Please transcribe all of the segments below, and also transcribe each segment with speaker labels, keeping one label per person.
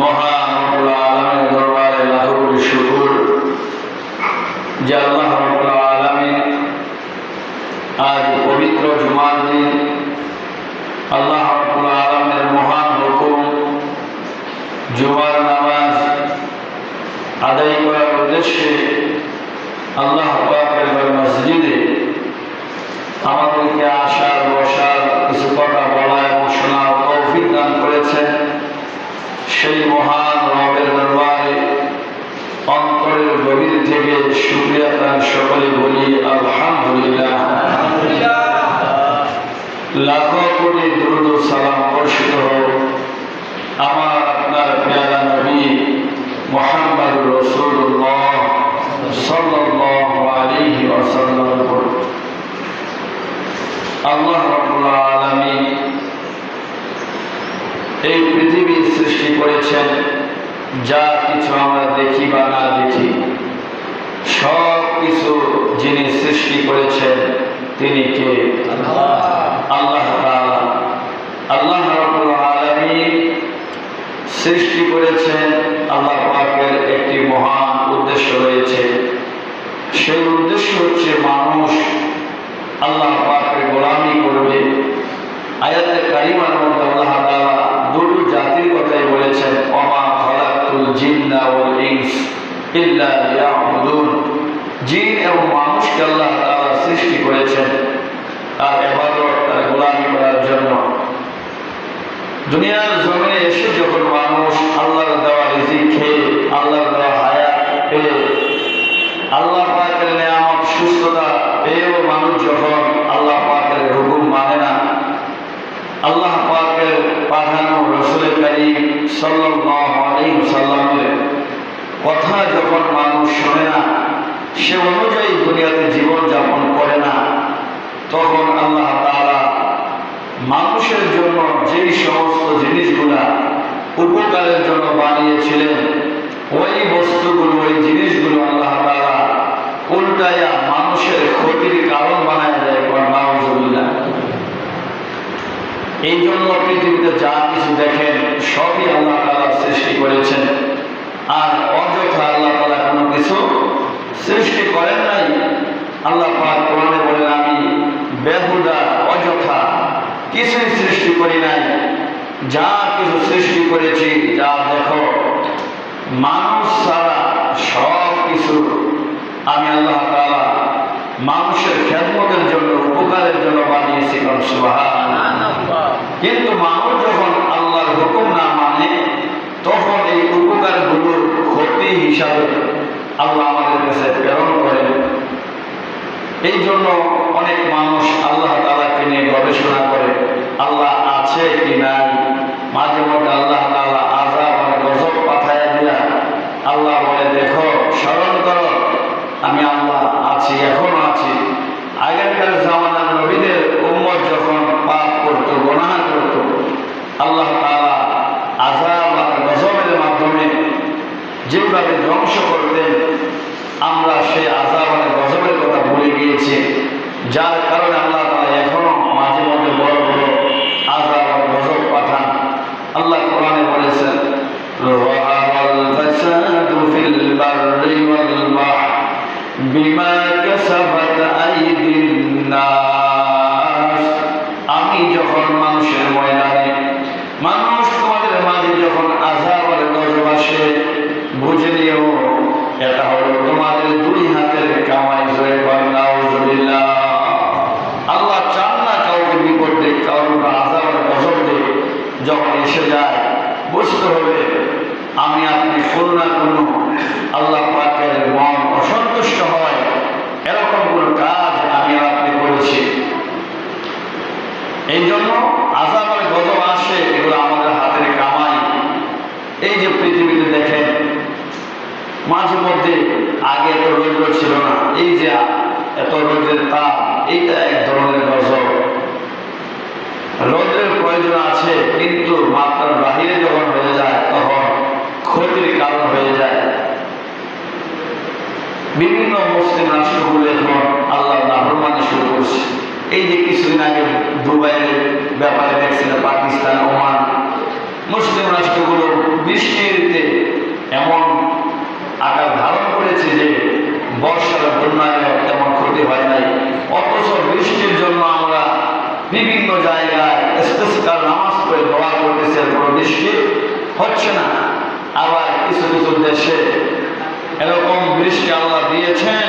Speaker 1: মহান রব্বুল আলামিনের দরবারে লাখো কোটি শুকর যে আল্লাহ রব্বুল আলামিন আজ পবিত্র জুমার দিন আল্লাহ রব্বুল আলামিনের মহান হুকুম জুমার নামাজ আদায় করার উদ্দেশ্যে আল্লাহ পাকের মসজিদে আমাদেরকে আসার বসার কিছু কথা বলা এবং শোনার তৌফিক দান করেছেন। সেই মহান রবের দরবারে অন্তরের গভীর থেকে শুকরিয়া দান সকলে বলি আলহামদুলিল্লাহ। লাখো কোটি দুরূদ ও সালাম বর্ষিত হোক আমার আপনার প্যারা নবী মুহাম্মদুর রাসূলুল্লাহ সাল্লাল্লাহু আলাইহি ওয়াসাল্লামের উপর। আল্লাহ রাব্বুল আলামিন এই পৃথিবী সৃষ্টি করেছেন, যা কিছু আমরা দেখি বা না দেখি সব কিছু যিনি সৃষ্টি করেছেন তিনি কে? আল্লাহ তাআলা। আল্লাহ রাব্বুল আলামিন সৃষ্টি করেছেন, আল্লাহ পাকের একটি মহান উদ্দেশ্য রয়েছে। সেই উদ্দেশ্য হচ্ছে মানুষ আল্লাহ পাকের গোলামি করবে। আয়াতে কারিমার মধ্যে আল্লাহ তাআলা দুটো জাতির কথাই বলেছেন, ওমা খালাকতুল জিন্না ওয়াল ইনস ইল্লা লিয়াবুদুন। জিন এবং মানুষকে আল্লাহ তাআলা সৃষ্টি করেছেন তার ইবাদত, তার গোলামি করার জন্য। দুনিয়ার জমিনে এসে যখন মানুষ আল্লাহর দেওয়া রিজিক খেয়ে, আল্লাহর দেওয়া হায়াত পেয়ে, আল্লাহ পাকের নেয়ামত সুস্থতা পেয়েও মানুষ যখন আল্লাহ পাকের হুকুম মানে না, আল্লাহ পাকের পাঠানো রাসূল কারীম সাল্লাল্লাহু আলাইহি ওয়াসাল্লামের কথা যখন মানুষ শোনে না, সে অনুযায়ী দুনিয়াতে জীবন যাপন করে না, তখন আল্লাহ তাআলা মানুষের জন্য যেই সমস্ত জিনিসগুলা উপকারের জন্য বানিয়েছিলেন, ওই বস্তুগুলো, ওই জিনিসগুলো আল্লাহ তাআলা উল্টায়া মানুষের ক্ষতির কারণ বানায় দেয়। নাউযুবিল্লাহ। এই জন্য পৃথিবীতে যা কিছু দেখেন সবই আল্লাহ তাআলা সৃষ্টি করেছেন, আর অযথা আল্লাহ তাআলা কোনো কিছু সৃষ্টি করেন নাই। আল্লাহ পাক কোরআনে বলেন, আমি বেহুদা অযথা কিছুই সৃষ্টি করি নাই। যা কিছু সৃষ্টি করেছি, যা দেখো মানুষ ছাড়া সব কিছু আমি আল্লাহ তাআলা মানুষের খেদমতের জন্য, উপকারের জন্য বানিয়েছি। সুবহানাল্লাহ। কিন্তু মানুষ যখন আল্লাহর হুকুম না মানে, তখন এই উপকারগুলোর ক্ষতি হিসাবে আল্লাহ আমাদের কাছে প্রেরণ করেন। এই জন্য অনেক মানুষ আল্লাহ তাআলাকে নিয়ে গবেষণা করে, আল্লাহ আছে কি নাই। মাঝে মধ্যে আল্লাহ তাআলা আযাব আর গজব পাঠায় দিয়া আল্লাহ বলে, দেখো, স্মরণ করো, আমি আল্লাহ আছি, এখনো আছি। আগেরকার জামানার নবীদের উম্মত যখন পাপ করত, গুনাহ করত, আল্লাহ তাআলা আযাব আর গজবের মাধ্যমে যেভাবে ধ্বংস করতেন, আমরা সেই আযাব আর গজবের কথা ভুলে গিয়েছি, যার কারণে আল্লাহ তাআলা এখনো মাঝে মধ্যে বড় বড় আযাব আর গজব পাঠান। আল্লাহ কোরআনে বলেছেন, ওয়াল ফাসাদু ফিল বাররি ওয়াল বাহর বিমা কাসাবাত আইদিন নাস। আমি যখন মানুষের ময়দানে, মানুষ তোমাদের মাঝে যখন আযাব আর গজব আসে, বুঝে নিও এটা হলো তোমাদের দুই হাতের কামাই। জয় নাউযুবিল্লাহ। আল্লাহ চান না কাউকে বিপদ দেখ, কারোর আযাব আর গজব দেখ। যখন এসে যায় বুঝতে হবে আমি আপনি কোনো না কোনো আল্লাহ পাকের মন অসন্তুষ্ট হয় এরকম কোনো কাজ আমি আপনি করেছি। এই জন্য আযাব আর গজব আসে, এগুলো আমাদের হাতের কামাই। এই যে পৃথিবীতে দেখেন মাঝে মধ্যে, আগে এত রৌদ্র ছিল না, এই যে এত রৌদ্রের তাপ, এইটা এক ধরনের গজব। রৌদ্রের প্রয়োজন আছে, কিন্তু মাত্রার বাহিরে যখন হয়ে যায় তখন ক্ষতির কারণ হয়ে যায়। বিভিন্ন মুসলিম রাষ্ট্রগুলো এখন আল্লাহর নাফরমানি শুরু করছে। এই যে কিছুদিন আগে দুবাইয়ের ব্যাপারে দেখছিলেন, পাকিস্তান, ওমান, মুসলিম রাষ্ট্রগুলো বৃষ্টির করে দোয়া করতেছে, কোনো বৃষ্টি হচ্ছে না। আবার কিছু কিছু দেশে এরকম বৃষ্টি আল্লাহ দিয়েছেন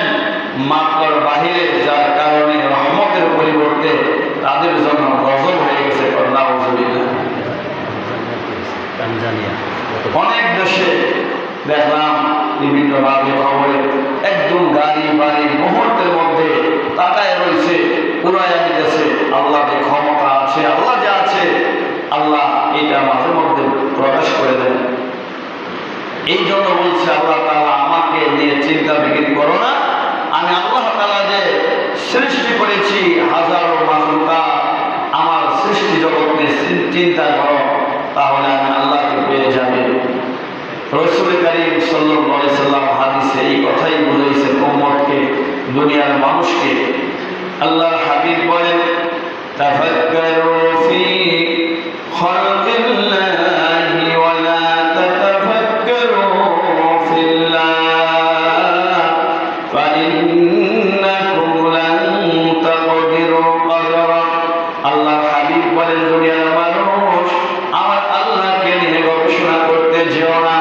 Speaker 1: মাত্রার বাহিরে, যার কারণে রহমতের পরিবর্তে তাদের জন্য গজব হয়ে গেছে। অনেক দেশে দেখলাম বিভিন্ন ভাবে খবরে একদম গাড়ি বাড়ি মুহূর্তের মধ্যে তাকায় রয়েছে, উড়াইয়া দিতেছে। আল্লাহ যে ক্ষমতা আছে, আল্লাহ যে আছে, আল্লাহ এটা মাঝে মধ্যে প্রকাশ করে দেন। এই জন্য বলছে আল্লাহ তাআলা, আমাকে নিয়ে চিন্তা বিক্রি করো না, আমি আল্লাহ তাআলা যে সৃষ্টি করেছি হাজারো মাখলুকাত, আমার সৃষ্টি জগৎ নিয়ে চিন্তা করো, তাহলে আমি আল্লাহকে পেয়ে যাবে। রাসূল কারীম সাল্লাল্লাহু আলাইহি সাল্লাম হাদিসে এই কথাই বুঝাইছেন উম্মতকে, দুনিয়ার মানুষকে। আল্লাহর হাবিব বলেন, তাফাক্কারু ফি খালকিল্লাহি ওয়া লা তাতাফাক্কারু ফিল্লাহ ফাইন্নাকুম লান তাকদিরু কদরা। আল্লাহর হাবিব বলেন, দুনিয়ার মানুষ, আমার আল্লাহকে নিয়ে গবেষণা করতে যেও না।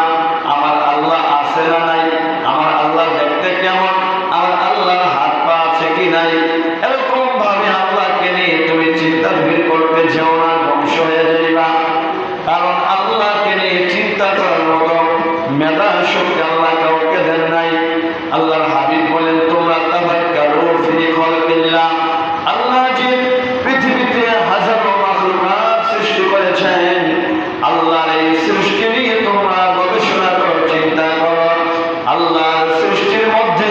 Speaker 1: আমার আল্লাহ আছে না নাই, আমার আল্লাহ দেখতে কেমন, আমার আল্লাহর হাত পা আছে কি নাই, এরকম ভাবে আল্লাহকে নিয়ে তুমি চিন্তা ভিড় করতে যেও না, ধ্বংস হয়ে যাইবা। কারণ আল্লাহকে নিয়ে চিন্তা করার মতো মেধা শক্তি আল্লাহ কাউকে দেন নাই। আল্লাহর হাবিব বলেন, তোমরা তাফাক্কারু ফি খালকিল্লাহ, আল্লাহ যে পৃথিবীতে হাজারো মাখলুকাত সৃষ্টি করেছেন, আল্লাহর এই সৃষ্টি নিয়ে তোমরা গবেষণা করো, চিন্তা করো। আল্লাহর সৃষ্টির মধ্যে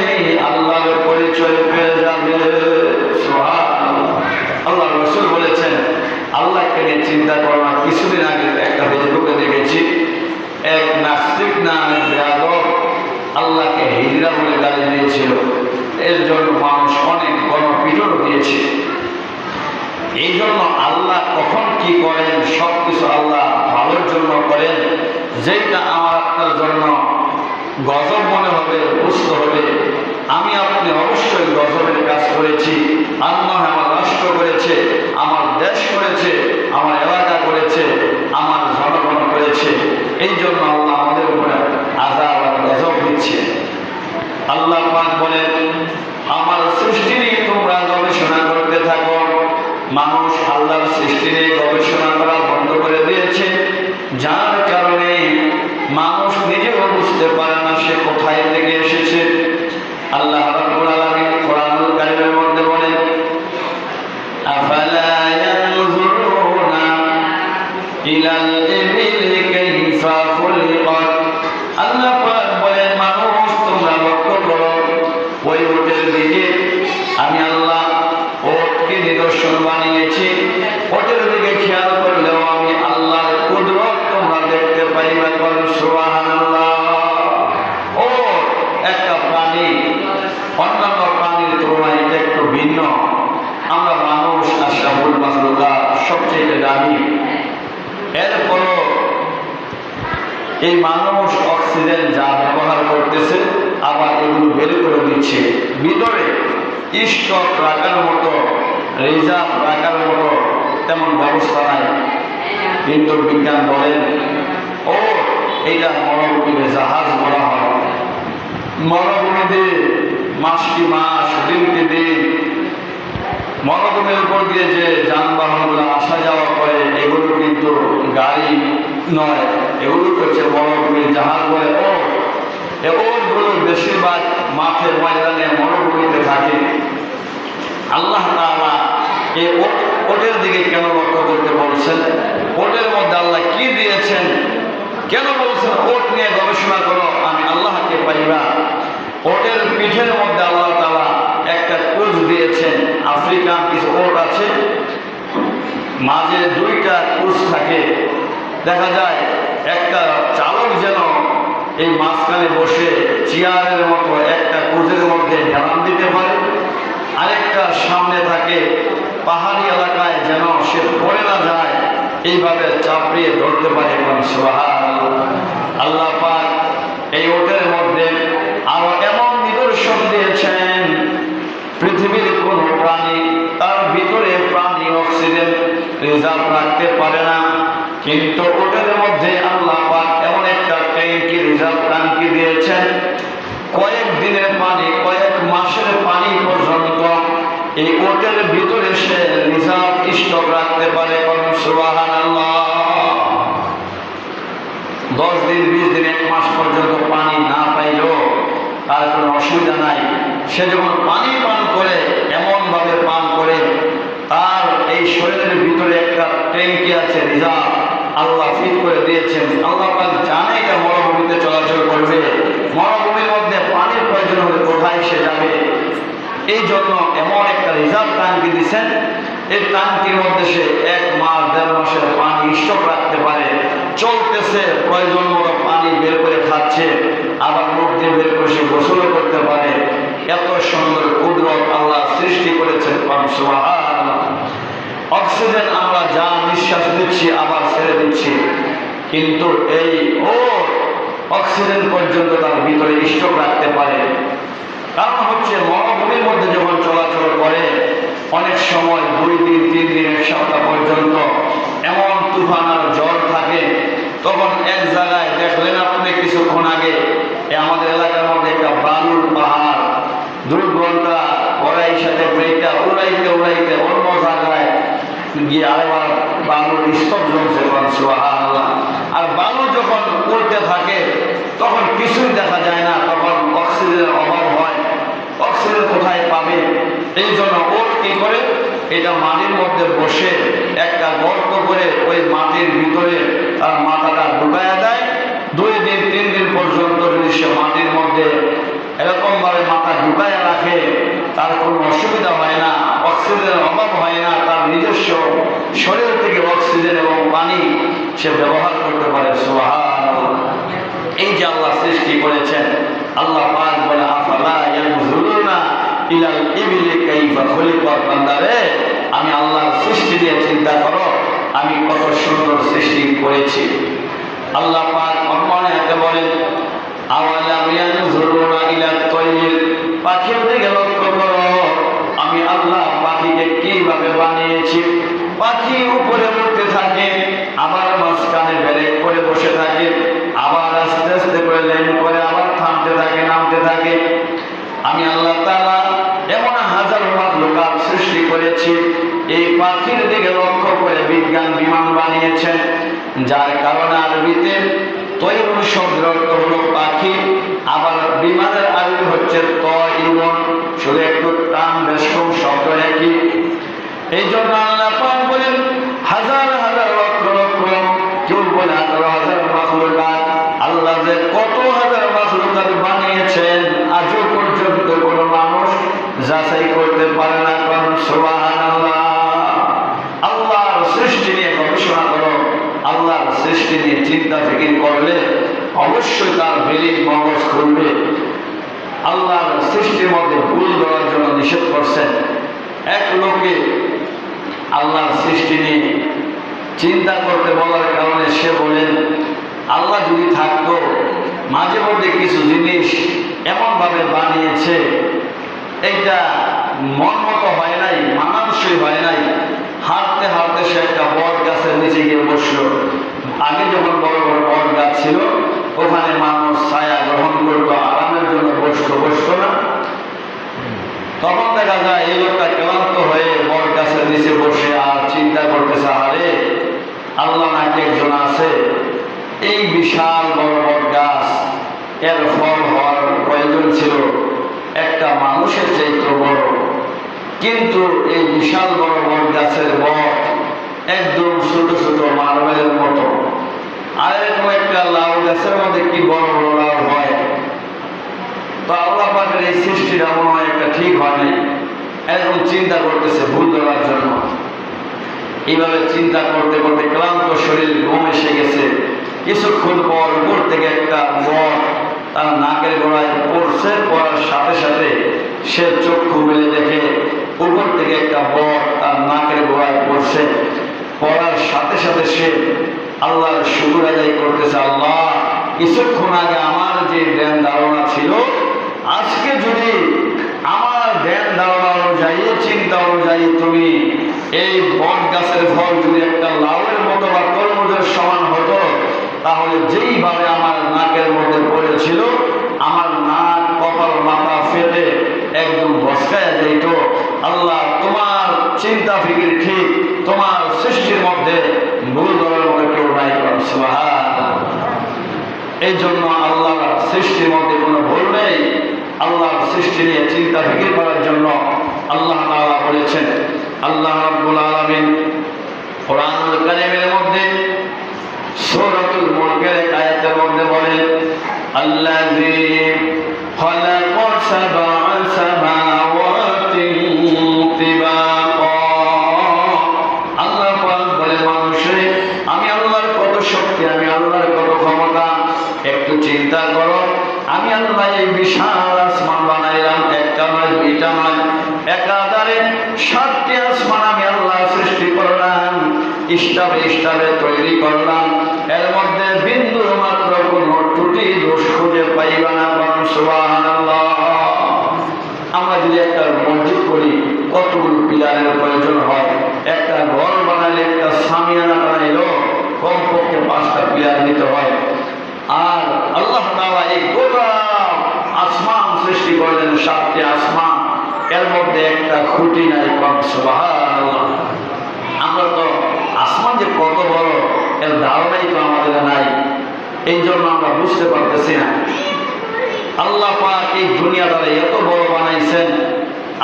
Speaker 1: আল্লাহর পরিচয় পেয়ে যাবে। সুবহানাল্লাহ। আল্লাহ রাসূল বলেছেন, আল্লাহকে নিয়ে চিন্তা করো না। কিছুদিন আগে একটা ফেসবুকে দেখেছি, এক নাস্তিক নামে বেয়াদব আল্লাহকে হিজড়া বলে গালি দিয়েছিল। এর জন্য মানুষ অনেক গণপিটন দিয়েছে। এই জন্য আল্লাহ কখন কি করেন, সবকিছু আল্লাহ ভালোর জন্য করেন। যেটা আমার আপনার জন্য গজব মনে হবে, বুঝতে হবে আমি আপনি অবশ্যই গজবের কাজ করেছি। আল্লাহ আমার রাষ্ট্র করেছে, আমার দেশ করেছে, আমার এলাকা করেছে, আমার জনগণ করেছে। এই জন্য আল্লাহ আমাদের উপরে আযাব আর গজব দিচ্ছে। আল্লাহ পাক বলেন, আমার সৃষ্টি নিয়ে তোমরা গবেষণা করতে থাকো। মানুষ আল্লাহর সৃষ্টি নিয়ে গবেষণা করা বন্ধ করে দিয়েছে, যার কারণে মানুষ নিজেও বুঝতে পারে না সে কোথায় থেকে এসেছে। আল্লাহ রাব্বুল আলামিন কোরআনুল কারীমের মধ্যে বলেন, আফালা ইয়ানজুরুনা ইলাল ইবিলি কাইফা খুলিকাত। আল্লাহ পাক বলেন, মানুষ তোমরা লক্ষ্য করো ওই উটের দিকে। আমি আল্লাহ ওটকে নিদর্শন বানিয়েছি, ওটের দিকে খেয়াল করলেও আমি আল্লাহর কুদরত তোমরা দেখতে পাইবা। সুবহানাল্লাহ। ও একটা প্রাণী, অন্যান্য প্রাণীর তুলনায় এটা একটু ভিন্ন। আমরা মানুষ আশরাফুল মাখলুকাত, সবচেয়ে দামি। এরপরও এই মানুষ অক্সিজেন যা ব্যবহার করতেছে, আবার এগুলো বের করে দিচ্ছে। ভিতরে স্টক রাখার মতো, রিজার্ভ রাখার মতো তেমন ব্যবস্থা নাই। কিন্তু বিজ্ঞান বলেন, ও এটা মরুভূমিতে জাহাজ বলা হয়। মরুভূমিতে মাস কি মাস, দিন কি দিন, মরুভূমির উপর দিয়ে যে যানবাহনগুলো আসা যাওয়া করে, এগুলো কিন্তু গাড়ি নয়, এগুলো হচ্ছে মরুভূমির জাহাজ বলে। ওগুলো বেশিরভাগ মাঠের ময়দানে মরুভূমিতে থাকে। আল্লাহ তাআলা এই ওটের দিকে কেন লক্ষ্য করতে বলছেন? ওটের মধ্যে আল্লাহ কি দিয়েছেন? কেন বলছেন ওট নিয়ে গবেষণা করো, আমি আল্লাহকে পাইবা? ওটের পিঠের মধ্যে আল্লাহ তাআলা একটা কুচ দিয়েছেন। আফ্রিকান কিছু ওট আছে, মাঝে দুইটা কুচ থাকে। দেখা যায় একটা চালক যেন এই মাঝখানে বসে চেয়ারের মতো একটা কুচের মধ্যে ঢেলান দিতে পারে, আরেকটা সামনে থাকে, পাহাড়ি এলাকায় যেন সে পড়ে না যায়, এইভাবে চাপড়িয়ে ধরতে পারে। সুবহানাল্লাহ। আল্লাহ পাক এই ওটের মধ্যে আরো এমন নিদর্শন দিয়েছেন, পৃথিবীর কোন প্রাণী তার ভিতরে প্রাণী অক্সিজেন রিজার্ভ রাখতে পারে না। কিন্তু ওটার মধ্যে আল্লাহ পাক এমন একটা ট্যাঙ্কি, রিজার্ভ ট্যাঙ্কি দিয়েছেন, কয়েক দিনের পানি, কয়েক মাসের পানি পর্যন্ত এই ওটের ভিতরে সে রিজার্ভ স্টক রাখতে পারে। সুবহানাল্লাহ। 10 দিন, 20 দিন, 1 মাস পর্যন্ত পানি না পাইলেও তার কোনো অসুবিধা নাই। সে যখন পানি পান করে, এমন ভাবে পান করে, তার এই শরীরের ভিতরে একটা ট্যাঙ্কি আছে, রিজার্ভ আল্লাহ ফিট করে দিয়েছেন। আল্লাহ পাক জানে এটা মরুভূমিতে চলাচল করবে, মরুভূমির মধ্যে পানির প্রয়োজন হলে কোথায় সে যাবে। এই জন্য এমন একটা রিজার্ভ ট্যাঙ্কি দিচ্ছেন, এই ট্যাঙ্কির মধ্যে সে 1 মাস 1.5 মাসের পানি স্টক রাখতে পারে। চলতেছে, প্রয়োজন মতো পানি বের করে খাচ্ছে, আবার মুখ দিয়ে বের করে সে গোসল করতে পারে। এত সুন্দর কুদরত আল্লাহ সৃষ্টি করেছেন। সুবহানাল্লাহ। অক্সিজেন আমরা যা নিঃশ্বাস দিচ্ছি আবার ছেড়ে দিচ্ছি, কিন্তু এই অক্সিজেন পর্যন্ত তার ভিতরে স্টক রাখতে পারে। কারণ হচ্ছে মরুভূমির মধ্যে যখন চলাচল করে, অনেক সময় 2 দিন 3 দিন 1 সপ্তাহ পর্যন্ত এমন তুফান আর ঝড় থাকে, তখন এক জায়গায় দেখলেন আপনি কিছুক্ষণ আগে আমাদের এলাকার মধ্যে একটা বালুর পাহাড়, 2 ঘন্টা ওরাই সাথে ব্রেকটা উড়াইতে উড়াইতে অন্য জায়গায় গিয়ে আরেকবার বালুর স্তর জমছে। সুবহানাল্লাহ। আর বালু যখন উড়তে থাকে তখন কিছুই দেখা যায় না, তখন অক্সিজেনের অভাব হয়। অক্সিজেন কোথায় পাবে? এই জন্য ওর কি করে, এটা মাটির মধ্যে বসে একটা গর্ত করে ওই মাটির ভিতরে তার মাথাটা ঢুকাইয়া দেয়। 2 দিন 3 দিন পর্যন্ত যদি সে মাটির মধ্যে এরকম ভাবে মাথা ঢুকাইয়া রাখে, তার কোনো অসুবিধা হয় না, অক্সিজেনের অভাব হয় না। তার নিজস্ব শরীর থেকে অক্সিজেন এবং পানি সে ব্যবহার করতে পারে। সুবহানাল্লাহ। এই যে আল্লাহ সৃষ্টি করেছেন, আল্লাহ পাক বলে আফালা ইয়ানজুরুনা ইলাল ইবিলি কাইফা খুলিকাত। বান্দারে, আমি আল্লাহর সৃষ্টি দিয়ে চিন্তা করো, আমি কত সুন্দর সৃষ্টি করেছি। আল্লাহ পাক অন্য বলেন আওয়ালাম ইয়ানজুরুনা ইলাত তাইর। পাখির দিকে লক্ষ্য করো, আমি আল্লাহ পাখিকে কিভাবে বানিয়েছি। পাখি উপরে উঠতে থাকে, আবার মাঝখানে ব্রেক করে বসে থাকে, আবার আস্তে আস্তে করে ল্যান্ড করে আবার থামতে থাকে, নামতে থাকে। আমি আল্লাহ তাআলা এমন হাজার মাখলুকাত সৃষ্টি করেছি, এই পাখির দিকে লক্ষ্য করে বিজ্ঞান বিমান বানিয়েছেন, যার কারণে আরবিতে তৈরুন শব্দের অর্থ হলো পাখি, আবার বিমানের আরবি হচ্ছে তয়রুন, শুধু একটু টান বেশ কম শব্দ একই। এই জন্য আল্লাহ পাক বলেন হাজার হাজার লক্ষ লক্ষ, কেউ বলে 18,000 মাখলুকাত। আল্লাহ যে কত হাজার মাখলুকাত বানিয়েছেন, আজও পর্যন্ত কোনো মানুষ যাচাই করতে পারে না। কারণ সুবহানাল্লাহ। আল্লাহর সৃষ্টি নিয়ে গবেষণা করো, আল্লাহর সৃষ্টি নিয়ে চিন্তা ফিকির করলে অবশ্যই তার ব্রেইন মগজ খুলবে। আল্লাহর সৃষ্টির মধ্যে ভুল ধরার জন্য নিষেধ করছেন। এক লোকে আল্লাহর সৃষ্টি নিয়ে চিন্তা করতে বলার কারণে সে বলেন, আল্লাহ যদি থাকতো, মাঝে মধ্যে কিছু জিনিস এমনভাবে বানিয়েছে, এটা মন মতো হয় নাই, মানানসই হয় নাই। হাঁটতে হাঁটতে সে একটা বট গাছের নিচে গিয়ে বসলো। আগে যখন বড় বড় বট গাছ ছিল, ওখানে মানুষ ছায়া গ্রহণ করতো, আরামের জন্য বসতো না। তখন দেখা যায় এই লোকটা ক্লান্ত হয়ে বট গাছের নিচে বসে আর চিন্তা করতেছে, আরে আল্লাহ নাকি একজন আছে। এই বিশাল বড় বট গাছ, এর ফল হওয়ার প্রয়োজন ছিল একটা মানুষের চাইতে বড়, কিন্তু এই বিশাল বড় বট গাছের বট একদম ছোট ছোট মার্বেলের মতো। আর এরকম একটা লাউ গাছের মধ্যে কি বড় বড় লাউ হয়। তো আল্লাহ পাকের এই সৃষ্টিটা মনে হয় একটা ঠিক হয়নি, এরকম চিন্তা করতেছে ভুল ধরার জন্য। এইভাবে চিন্তা করতে করতে ক্লান্ত শরীর ঘুম এসে গেছে। কিছুক্ষণ পর উপর থেকে একটা বট তার নাকের গোড়ায় পড়ছে, পড়ার সাথে সাথে সে চক্ষু মেলে দেখে উপর থেকে একটা বট তার নাকের গোড়ায় পড়ছে। পড়ার সাথে সাথে সে আল্লাহর শুকর আদায় করতেছে, আল্লাহ কিছুক্ষণ আগে আমার যে জ্ঞান ধারণা ছিল, আজকে যদি আমার জ্ঞান ধারণা অনুযায়ী, চিন্তা অনুযায়ী তুমি এই বট গাছের ফল যদি একটা লাউয়ের মতো বা তরমুজের তাহলে যেইভাবে আমার নাকের মধ্যে পড়েছিল, আমার নাক কপাল মাথা ফেটে একদম বসকায় যাইত। আল্লাহ, তোমার চিন্তা ফিকির ঠিক, তোমার সৃষ্টির মধ্যে ভুল ধরার মধ্যে কেউ নাই। সুবহানাল্লাহ। এই জন্য আল্লাহর সৃষ্টির মধ্যে কোনো ভুল নেই। আল্লাহর সৃষ্টি নিয়ে চিন্তা ফিকির করার জন্য আল্লাহ তাআলা বলেছেন। আল্লাহ রাব্বুল আলামিন কোরআনুল কারীমের মধ্যে সূরাতুল মুলকের এক আয়াতের মধ্যে বলেন, আল্লাযী খালাকা সাবআ সামাওয়াতিন তিবাকা। আল্লাহ পাক বলে, মানুষে আমি আল্লাহর কত শক্তি, আমি আল্লাহর কত ক্ষমতা, একটু চিন্তা করো। আমি আল্লাহ এই বিশাল আসমান বানাইলাম, একটা নয় দুইটা নয়, একাধারে 7টি আসমান আমি আল্লাহ সৃষ্টি করলাম, স্টাবে স্টাবে তৈরি করলাম। এর মধ্যে বিন্দু মাত্র কোনো ত্রুটি দোষ খুঁজে পাইবা না। সুবহানাল্লাহ। আমরা যদি একটা মসজিদ করি, কতগুলো পিলারের প্রয়োজন হয়। একটা ঘর বানাইলে, একটা সামিয়ানা বানাইলেও কমপক্ষে 5টা পিলার দিতে হয়। আর আল্লাহ তাআলা এই গোটা আসমান সৃষ্টি করলেন, 7টি আসমান, এর মধ্যে একটা খুঁটি নাই। সুবহানাল্লাহ। আমরা তো আসমান যে কত বড় এর ধারণাই তো আমাদের নাই। এই জন্য আমরা বুঝতে পারতেছি না। আল্লাহ পাক এই দুনিয়াটারে এত বড় বানাইছেন,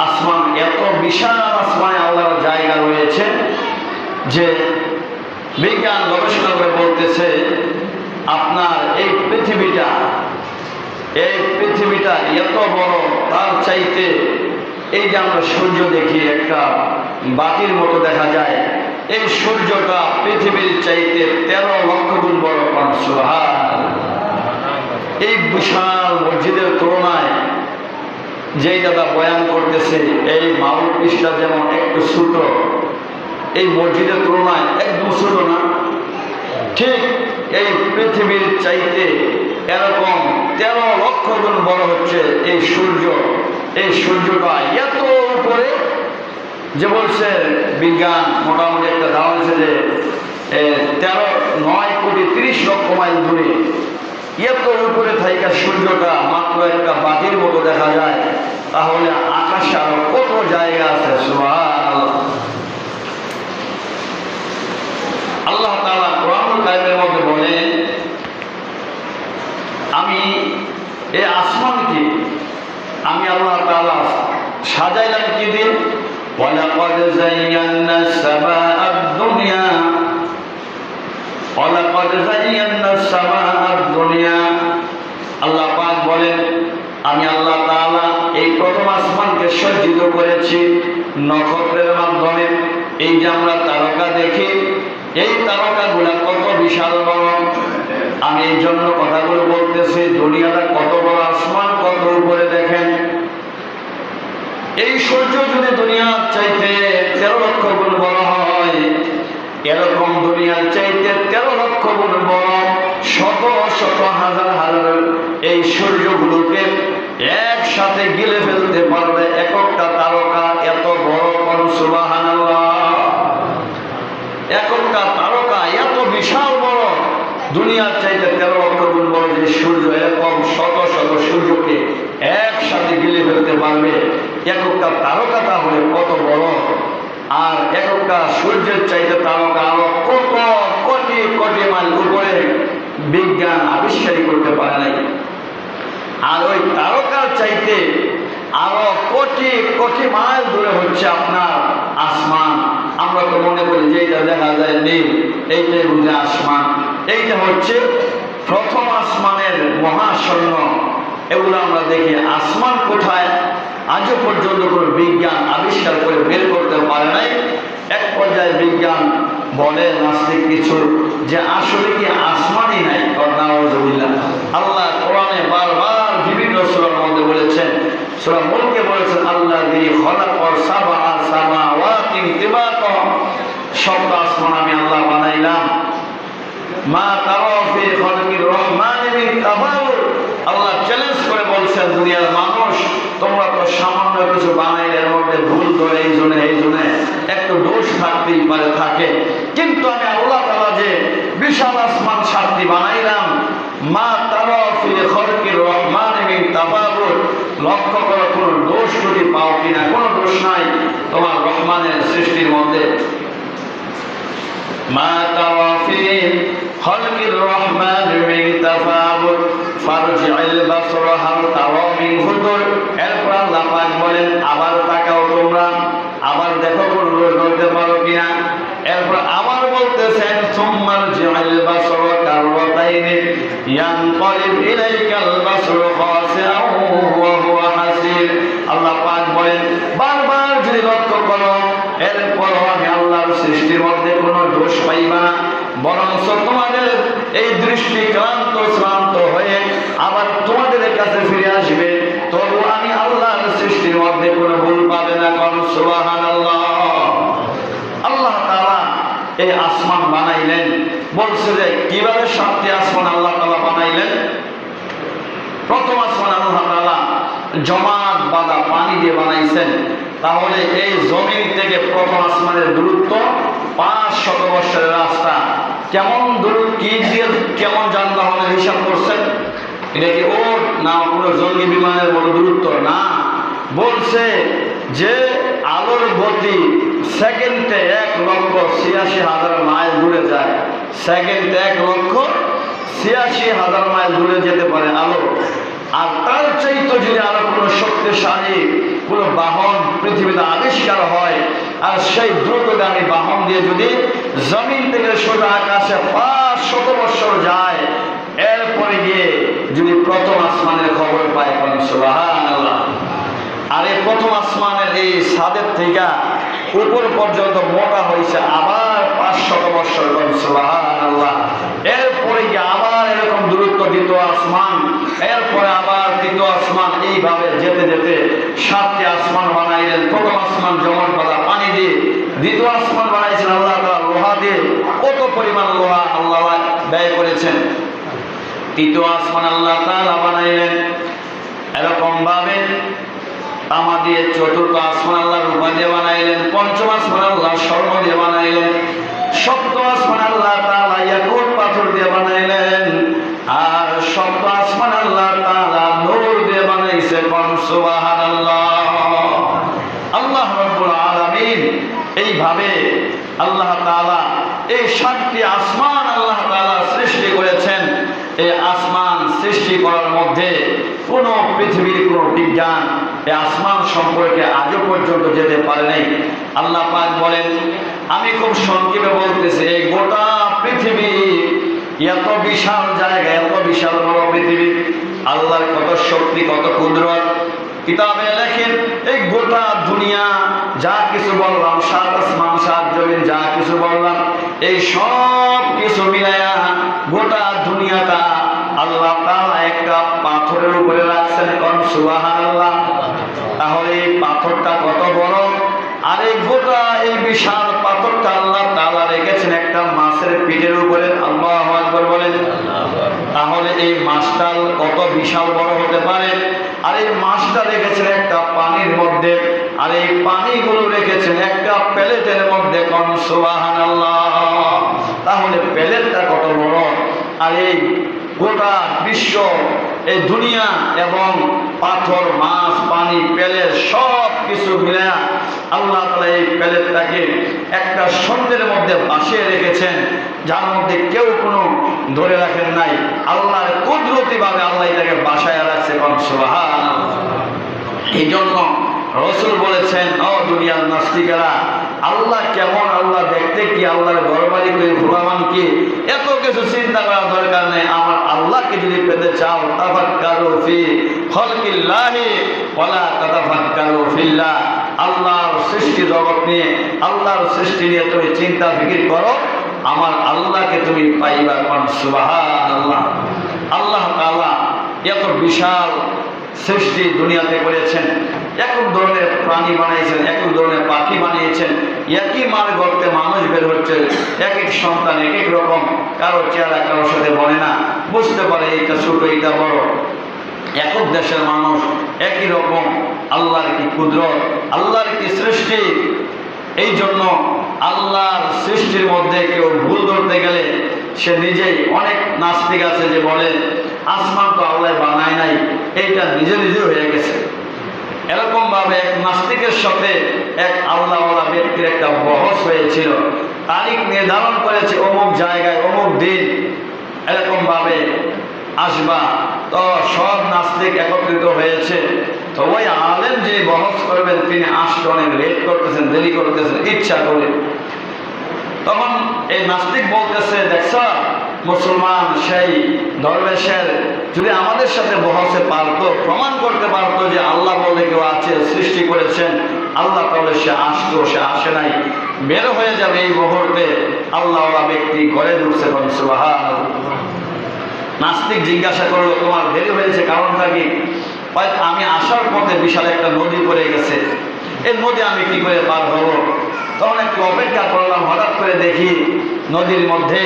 Speaker 1: আসমান এত বিশাল, আসমানে আল্লাহর জায়গা রয়েছে যে বিজ্ঞান গবেষণা করে বলতেছে, আপনার এই পৃথিবীটা এত বড়, তার চাইতে এই যে আমরা সূর্য দেখি একটা বাতির মতো দেখা যায়, এই সূর্যটা পৃথিবীর চাইতে 13 লক্ষ গুণ বড়। সুবহানাল্লাহ। এই বিশাল মসজিদের তুলনায় যেই দাদা বয়ান করতেছে, এই মাউল পৃষ্ঠা যেমন একটু ছোট, এই মসজিদের তুলনায় একদম ছোট না? ঠিক এই পৃথিবীর চাইতে এরকম 13 লক্ষ গুণ বড় হচ্ছে এই সূর্য। এই সূর্যটা এত উপরে যে বলছে বিজ্ঞান, মোটামুটি একটা ধারণা আছে যে 9 কোটি 30 লক্ষ মাইল দূরে, এত উপরে থাইকা সূর্যটা মাত্র একটা বাতির মতো দেখা যায়। তাহলে আকাশে আরো কত জায়গা আছে। সুবহানাল্লাহ। আল্লাহ তাআলা কোরআনুল কারীমের মধ্যে বলেন, আমি এই আসমানকে আমি আল্লাহ তাআলা সাজাইলাম কি দিয়ে? ওয়ালাকাদ যায়্যানাস সামাআদ দুনিয়া, ওয়ালাকাদ যায়্যানাস সামাআদ দুনিয়া। আল্লাহ পাক বলেন, আমি আল্লাহ তাআলা এই প্রথম আসমানকে সজ্জিত করেছি নক্ষত্রের মাধ্যমে। এই যে আমরা তারকা দেখি, এই তারকাগুলা কত বিশাল বড়। আমি এই জন্য কথাগুলো বলতেছি, দুনিয়াটা কত বড়, আসমান কত উপরে দেখেন। এই সূর্য যদি দুনিয়ার চাইতে 13 লক্ষ গুণ বড় হয়, এরকম দুনিয়ার চাইতে 13 লক্ষ গুণ বড় শত শত হাজার হাজার এই সূর্যগুলোকে একসাথে গিলে ফেলতে পারবে একটা তারকা। এত বড়। সুবহানাল্লাহ। একটা তারকা এত বিশাল বড়, দুনিয়ার চাইতে 13 লক্ষ গুণ বড় যে সূর্য, এরকম শত শত সূর্যকে একসাথে গিলে ফেলতে পারবে একটা তারকা। তাহলে কত বড়। আর একটা সূর্যের চাইতে তারকা আরো কত কোটি কোটি মাইল উপরে, বিজ্ঞান আবিষ্কারই করতে পারে নাই। আর ওই তারকার চাইতে আরো কোটি কোটি মাইল দূরে হচ্ছে আপনার আসমান। আমরা তো মনে করি যে এইটা দেখা যায় নীল, এইটাই বুঝে আসমান। এইটা হচ্ছে প্রথম আসমানের মহাশূন্য। এগুলো আমরা দেখি। আসমান কোথায় আজও পর্যন্ত কোনো বিজ্ঞান আবিষ্কার করে বের করতে পারে নাই। এক পর্যায়ে বিজ্ঞান বলে, নাস্তিক কিছু, যে আসলে কি আসমানই নাই। নাউযুবিল্লাহ। আল্লাহ কোরআনে বারবার বিভিন্ন সূরার মধ্যে বলেছেন। সূরা মুলকে বলেছেন, আল্লাযী খালাকা সাবআ সামাওয়াতিন তিবাকা, 7টা আসমান আমি আল্লাহ বানাইলাম। মা তারা ফি খালকির রহমানি মিন তাফাউত। আল্লাহ চ্যালেঞ্জ করে বলছেন, দুনিয়ার মানুষ, তোমরা তো সামান্য কিছু বানাইলে এর মধ্যে ভুল ধরে এই জন্য একটু দোষ থাকতেই পারে, থাকে। কিন্তু আমি আল্লাহ তাআলা যে বিশাল আসমান 7টি বানাই লক্ষ্য করো কোনো দোষ যদি পাও কিনা। কোনো দোষ নাই তোমার রহমানের সৃষ্টির মধ্যে। মা তারা ফি খালকির রহমান মিন তাফাউত ফারজি'ল বাসরা হাল তারা মিন ফুতুর। এরপর আল্লাহ পাক বলেন আবার তাকাও তোমরা, আবার দেখো কোন দোষ ধরতে পারো কিনা। এরপর আবার বলতেছেন সুম্মারজি'ল বাসরা কাররাতাইনি ইয়ানকালিব ইলাইকাল বাসরু খাসিআন ওয়া হুয়া হাসির। আল্লাহ পাক বলেন বারবার যদি লক্ষ্য করো, এরপর আমি আল্লাহর সৃষ্টির মধ্যে কোনো দোষ পাইবা না, বরং তোমাদের এই দৃষ্টি ক্লান্ত হয়ে আবার তোমাদের কাছে ফিরে আসবে, তবু আমি আল্লাহর সৃষ্টির মধ্যে কোনো ভুল পাবে না। কারণ সুবহানাল্লাহ। আল্লাহ তাআলা এই আসমান বানাইলেন, বলছে যে কিভাবে সাতটি আসমান আল্লাহ তাআলা বানাইলেন। প্রথম আসমান আল্লাহ তাআলা জমাট বাঁধা পানি দিয়ে বানাইছেন। তাহলে এই জমিন থেকে প্রথম আসমানের দূরত্ব 500 বছরের রাস্তা। কেমন দূর, কি দিয়ে কেমন যানবাহনের হিসাব করছেন? এটা কি ওর না কোনো জঙ্গি বিমানের বড় দূরত্ব? না, বলছে যে আলোর গতি সেকেন্ডে 1,86,000 মাইল দূরে যায়। সেকেন্ডে 1,86,000 মাইল দূরে যেতে পারে আলো। আর তার চাইতে যদি আরো কোনো শক্তিশালী কোনো বাহন পৃথিবীতে আবিষ্কার হয়, আর সেই দ্রুতগামী বাহন দিয়ে যদি জমিন থেকে সোজা আকাশে 500 বছর যায়, এরপরে গিয়ে যদি প্রথম আসমানের খবর পায়, কোন সুবহানাল্লাহ। আর এই প্রথম আসমানের এই ছাদের থেকে উপর পর্যন্ত মোটা হয়েছে আবার 500 বছর, কোন সুবহানাল্লাহ। এরপরে গিয়ে আবার এরকম দূরত্ব দ্বিতীয় আসমান, এরপরে আবার তৃতীয় আসমান, এইভাবে যেতে যেতে 7টি আসমান বানাইলেন। প্রথম আসমান জমাট বাঁধা পানি দিয়ে, দ্বিতীয় আসমান বানাইছেন আল্লাহ তাআলা লোহা দিয়ে। কত পরিমাণ লোহা আল্লাহ ব্যয় করেছেন। তৃতীয় আসমান আল্লাহ তাআলা বানাইলেন এরকম ভাবে তামা দিয়ে। চতুর্থ আসমান আল্লাহ রূপা দিয়ে বানাইলেন। পঞ্চম আসমান আল্লাহ স্বর্ণ দিয়ে বানাইলেন। সপ্তম আসমান আল্লাহ তাআলা ইয়াকুত পাথর দিয়ে বানাইলেন। আর সপ্তম আসমান আল্লাহ তাআলা নূর দিয়ে বানাইছে, কোন সুবহানাল্লাহ। আল্লাহ রাব্বুল আলামিন এইভাবে আল্লাহ তাআলা এই 7টি আসমান আল্লাহ তাআলা সৃষ্টি করেছেন। এই আসমান সৃষ্টি করার মধ্যে কোনো পৃথিবীর কোনো বিজ্ঞান এই আসমান সম্পর্কে আজও পর্যন্ত যেতে পারে নাই। আল্লাহ পাক বলেন, আমি খুব সংক্ষেপে বলতেছি, এই গোটা পৃথিবী এত বিশাল জায়গা, এত বিশাল বড় পৃথিবী, আল্লাহর কত শক্তি, কত কুদরত। কিতাবে লেখেন এই গোটা দুনিয়া যা কিছু বললাম, 7 আসমান 7 জমিন যা কিছু বললাম, এই সব কিছু মিলায়া গোটা দুনিয়াটা আল্লাহ তাআলা একটা পাথরের উপরে রাখছেন, কোন সুবহানাল্লাহ। তাহলে এই পাথরটা কত বড়! আর এই গোটা এই বিশাল পাথরটা আল্লাহ তাআলা রেখেছেন একটা মাছের পিঠের উপরে। আল্লাহু আকবার বলেন। তাহলে এই মাছটা কত বিশাল বড় হতে পারে! আর এই মাছটা রেখেছেন একটা পানির মধ্যে, আর এই পানিগুলো রেখেছেন একটা প্লেটের মধ্যে, কোন সুবহানাল্লাহ। তাহলে প্লেটটা কত বড়! আর এই গোটা বিশ্ব, এই দুনিয়া এবং পাথর, মাছ, পানি, প্লেট সব কিছু মিলে আল্লাহ তাআলা এই প্লেটটাকে একটা ছন্দের মধ্যে বাসিয়ে রেখেছেন, যার মধ্যে কেউ কোনো ধরে রাখেন নাই। আল্লাহর কুদরতি ভাবে আল্লাহ এটাকে বাসায় রাখছে, কোন সুবহানাল্লাহ। এই জন্য রাসূল বলেছেন, ও দুনিয়ার নাস্তিকেরা, আল্লাহ কেমন, আল্লাহ দেখতে কি, আল্লাহর ঘরবাড়ি কি, ভগবান কি, এত কিছু চিন্তা করার দরকার নেই। আমার আল্লাহকে যদি পেতে চাও, তাফাক্কারু ফি খালকিল্লাহি ওয়ালা তাতাফাক্কারু ফিল্লাহ। আল্লাহর সৃষ্টি জগৎ নিয়ে, আল্লাহর সৃষ্টি নিয়ে তুমি চিন্তা ফিকির করো, আমার আল্লাহকে তুমি পাইবা, কোন সুবহানাল্লাহ। আল্লাহ তাআলা এত বিশাল সৃষ্টি দুনিয়াতে করেছেন। এক ধরনের প্রাণী বানিয়েছেন, এক ধরনের পাখি বানিয়েছেন। একই মার গর্তে মানুষ বের হচ্ছে, এক এক সন্তান এক এক রকম, কারো চেহারা কারোর সাথে বলে না, বুঝতে পারে এইটা ছোট এইটা বড়। একক দেশের মানুষ একই রকম। আল্লাহর কি কুদরত, আল্লাহর কি সৃষ্টি! এই জন্য আল্লাহর সৃষ্টির মধ্যে কেউ ভুল ধরতে গেলে সে নিজেই, অনেক নাস্তিক আছে যে বলে আসমান তো আল্লাহ বানায় নাই, এইটা নিজে নিজে হয়ে গেছে। এরকম ভাবে এক নাস্তিকের সাথে এক আল্লাহওয়ালা ব্যক্তির একটা বহস হয়েছিল। তারিখ নির্ধারণ করেছে অমুক জায়গায় অমুক দিন এরকম ভাবে আসবা। তো সব নাস্তিক একত্রিত হয়েছে। তো ওই আলেম যিনি বহস করবেন তিনি আসতে অনেক লেট করতেছেন, দেরি করতেছেন ইচ্ছা করে। তখন এই নাস্তিক বলতেছে, দেখছ মুসলমান সেই দরবেশের যদি আমাদের সাথে বহসে পারতো, প্রমাণ করতে পারতো যে আল্লাহ বলে কেউ আছে, সৃষ্টি করেছেন আল্লাহ, তাহলে সে আসতো, সে আসে নাই, বের হয়ে যাবে এই মুহূর্তে। আল্লাহ ব্যক্তি ঘরে ঢুকছে। সুবহানাল্লাহ। নাস্তিক জিজ্ঞাসা করলো, তোমার দেরি হয়েছে কারণটা কি? আমি আসার পথে বিশাল একটা নদী পড়ে গেছে, এই নদী আমি কি করে পার হব? তখন একটু অপেক্ষা করলাম, হঠাৎ করে দেখি নদীর মধ্যে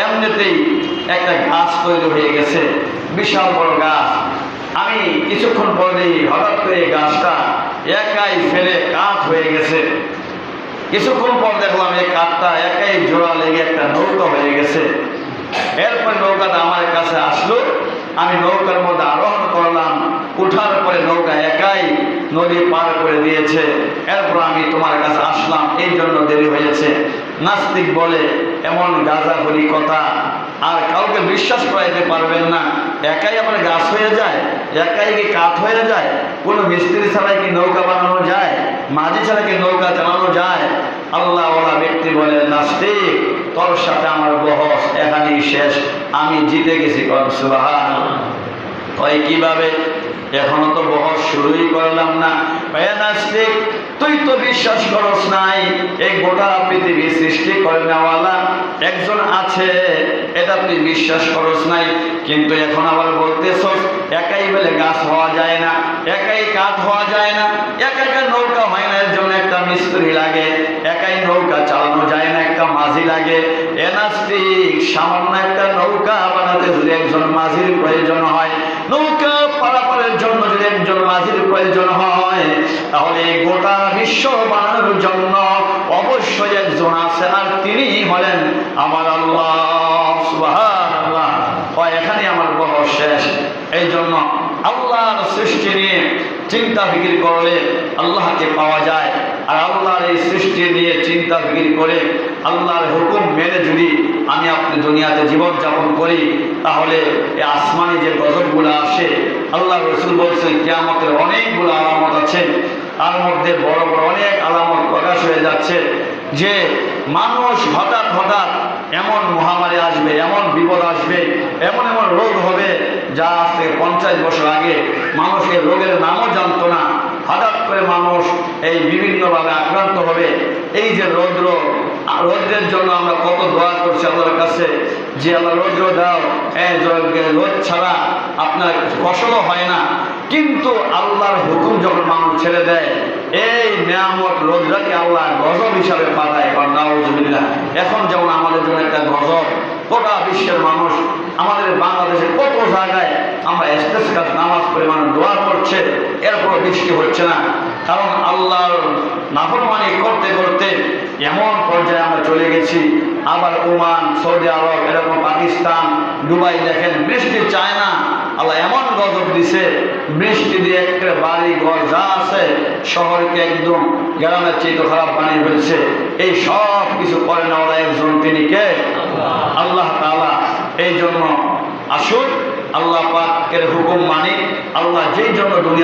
Speaker 1: এমনিতেই একটা গাছ তৈরি হয়ে গেছে, বিশাল বড় গাছ। আমি কিছুক্ষণ পরেই হঠাৎ করে এই গাছটা একাই ফেলে কাঠ হয়ে গেছে। কিছুক্ষণ পর দেখলাম এই কাঠটা একাই জোড়া লেগে একটা নৌকা হয়ে গেছে। এরপর নৌকাটা আমার কাছে আসলো, আমি নৌকার মধ্যে আরোহণ করলাম। উঠার পরে নৌকা একাই নদী পার করে দিয়েছে। এরপর আমি তোমার কাছে আসলাম, এই জন্য দেরি হয়েছে। নাস্তিক বলে, এমন গাঁজাখুরি কথা আর কাউকে বিশ্বাস করাইতে পারবেন না। একাই আমার গাছ হয়ে যায়, একাই কি কাঠ হয়ে যায়? কোনো মিস্ত্রি ছাড়াই কি নৌকা বানানো যায়? মাঝি ছাড়া কি নৌকা চালানো যায়? আল্লাহওয়ালা ব্যক্তি বলে, নাস্তিক তোর সাথে আমার বহস এখানেই শেষ, আমি জিতে গেছি। সুবহানাল্লাহ। কয় কিভাবে? এখনো তো বহস শুরুই করলাম না। নাস্তিক তুই তো বিশ্বাস করস নাই এই গোটা পৃথিবী সৃষ্টি করে নেওয়ালা একজন আছে, এটা তুই বিশ্বাস করস নাই। কিন্তু এখন আবার বলতেছ একাই বলে গাছ হওয়া যায় না, একাই কাঠ হওয়া যায় না, একা একা নৌকা হয় না, এর জন্য একটা মিস্ত্রি লাগে, একাই নৌকা চালানো যায় না, একটা মাঝি লাগে। এ নাস্তিক, সামান্য একটা নৌকা বানাতে যদি একজন মাঝির প্রয়োজন হয়, নৌকা পারাপারের জন্য যদি একজন মাঝির প্রয়োজন হয়, তাহলে গোটা বিশ্ব বানানোর জন্য অবশ্যই একজন আছে, আর তিনি হলেন আমার আল্লাহ। সুবহানাল্লাহ। এখানে আমার বহস শেষ। এই জন্য আল্লাহর সৃষ্টি নিয়ে চিন্তা ফিকির করলে আল্লাহকে পাওয়া যায়। আর আল্লাহর এই সৃষ্টি নিয়ে চিন্তা ফিকির করে আল্লাহর হুকুম মেনে যদি আমি আপনি দুনিয়াতে জীবনযাপন করি, তাহলে এই আসমানি যে গজবগুলো আসে, আল্লাহ রসুল বলছেন কিয়ামতের অনেকগুলো আলামত আছে। তার মধ্যে বড় বড় অনেক আলামত প্রকাশ হয়ে যাচ্ছে যে মানুষ হঠাৎ হঠাৎ এমন মহামারী আসবে, এমন বিপদ আসবে, এমন এমন রোগ হবে যা আজ থেকে 50 বছর আগে মানুষ এই রোগের নামও জানতো না। হঠাৎ করে মানুষ এই বিভিন্নভাবে আক্রান্ত হবে। এই যে রৌদ্রের জন্য আমরা কত দোয়া করছি আল্লাহর কাছে যে আল্লাহ রৌদ্র দাও, রোদ ছাড়া আপনার ফসলও হয় না। কিন্তু আল্লাহর হুকুম যখন মানুষ ছেড়ে দেয়, এই নিয়ামত রোদ্রকে আল্লাহ গজব হিসাবে পাঠায়। নাউজুবিল্লাহ। এখন যেমন আমাদের জন্য একটা গজব, গোটা বিশ্বের মানুষ, আমাদের বাংলাদেশের কত জায়গায় আমরা ইস্তেসকার নামাজ পড়ে মানুষ দোয়া করছে, এরপর বৃষ্টি হচ্ছে না। কারণ আল্লাহর নাফরমানি করতে করতে এমন পর্যায়ে আমরা চলে গেছি। আবার ওমান, সৌদি আরব, এরকম পাকিস্তান, দুবাই দেখেন বৃষ্টি চায় না। আল্লাহ এমন গজব দিছে, বৃষ্টি দিয়ে একটা বাড়ি ঘর যা আছে শহরকে একদম গ্রামের চেয়ে খারাপ বানিয়ে ফেলছে। এই সব কিছু করে নেওয়া একজন, তিনি কে? আল্লাহ তাআলা। এই জন্য আসুন আল্লাহ পাকের হুকুম মানি। আল্লাহ যেই জন্য দুনিয়া